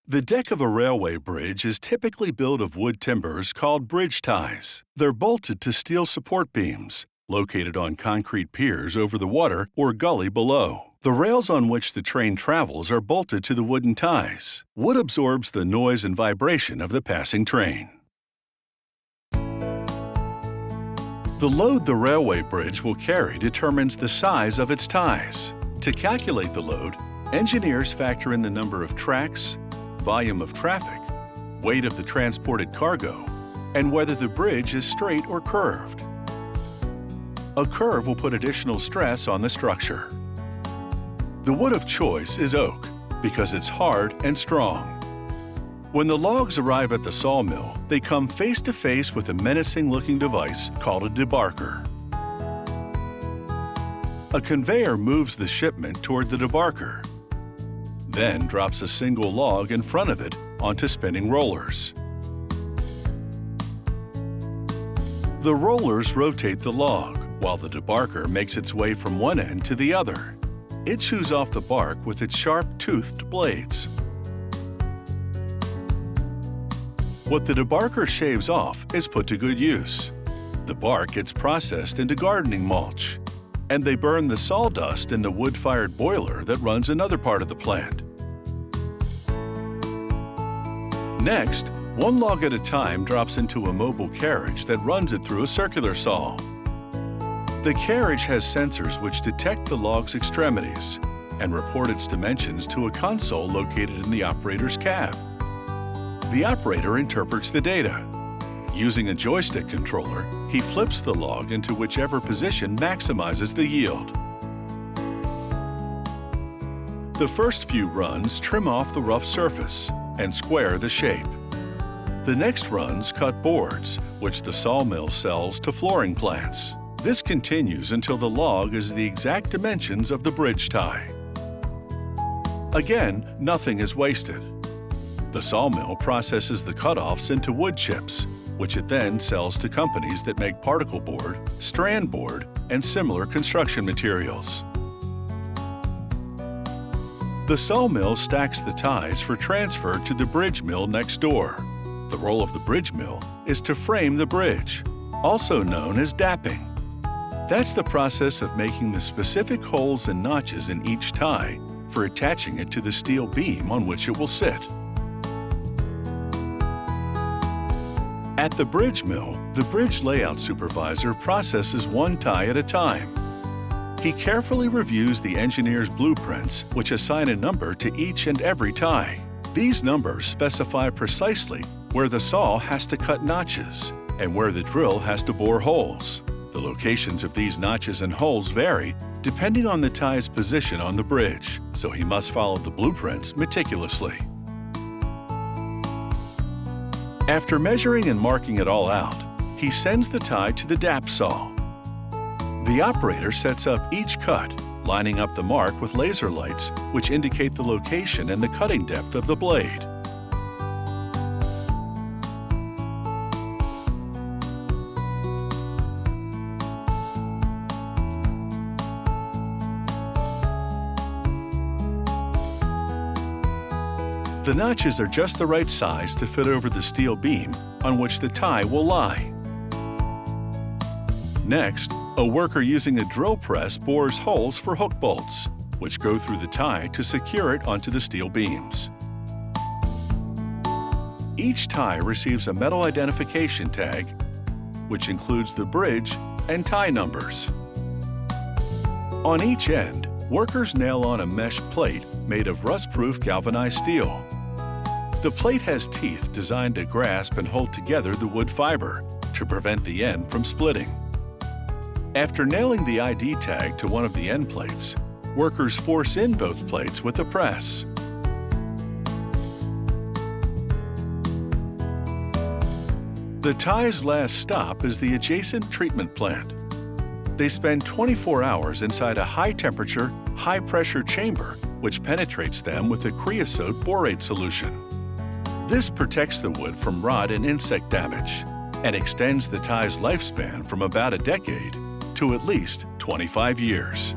The deck of a railway bridge is typically built of wood timbers called bridge ties. They're bolted to steel support beams, located on concrete piers over the water or gully below. The rails on which the train travels are bolted to the wooden ties. Wood absorbs the noise and vibration of the passing train. The load the railway bridge will carry determines the size of its ties. To calculate the load, engineers factor in the number of tracks, volume of traffic, weight of the transported cargo, and whether the bridge is straight or curved. A curve will put additional stress on the structure. The wood of choice is oak because it's hard and strong. When the logs arrive at the sawmill, they come face to face with a menacing-looking device called a debarker. A conveyor moves the shipment toward the debarker, then drops a single log in front of it onto spinning rollers. The rollers rotate the log, while the debarker makes its way from one end to the other. It chews off the bark with its sharp, toothed blades. What the debarker shaves off is put to good use. The bark gets processed into gardening mulch, and they burn the sawdust in the wood-fired boiler that runs another part of the plant. Next, one log at a time drops into a mobile carriage that runs it through a circular saw. The carriage has sensors which detect the log's extremities and report its dimensions to a console located in the operator's cab. The operator interprets the data. Using a joystick controller, he flips the log into whichever position maximizes the yield. The first few runs trim off the rough surface and square the shape. The next runs cut boards, which the sawmill sells to flooring plants. This continues until the log is the exact dimensions of the bridge tie. Again, nothing is wasted. The sawmill processes the cutoffs into wood chips, which it then sells to companies that make particle board, strand board, and similar construction materials. The sawmill stacks the ties for transfer to the bridge mill next door. The role of the bridge mill is to frame the bridge, also known as dapping. That's the process of making the specific holes and notches in each tie for attaching it to the steel beam on which it will sit. At the bridge mill, the bridge layout supervisor processes one tie at a time. He carefully reviews the engineer's blueprints, which assign a number to each and every tie. These numbers specify precisely where the saw has to cut notches and where the drill has to bore holes. The locations of these notches and holes vary depending on the tie's position on the bridge, so he must follow the blueprints meticulously. After measuring and marking it all out, he sends the tie to the dap saw. The operator sets up each cut, lining up the mark with laser lights, which indicate the location and the cutting depth of the blade. The notches are just the right size to fit over the steel beam on which the tie will lie. Next, a worker using a drill press bores holes for hook bolts, which go through the tie to secure it onto the steel beams. Each tie receives a metal identification tag, which includes the bridge and tie numbers. On each end, workers nail on a mesh plate made of rust-proof galvanized steel. The plate has teeth designed to grasp and hold together the wood fiber to prevent the end from splitting. After nailing the ID tag to one of the end plates, workers force in both plates with a press. The tie's last stop is the adjacent treatment plant. They spend 24 hours inside a high-temperature, high-pressure chamber which penetrates them with a creosote borate solution. This protects the wood from rot and insect damage and extends the tie's lifespan from about a decade to at least 25 years.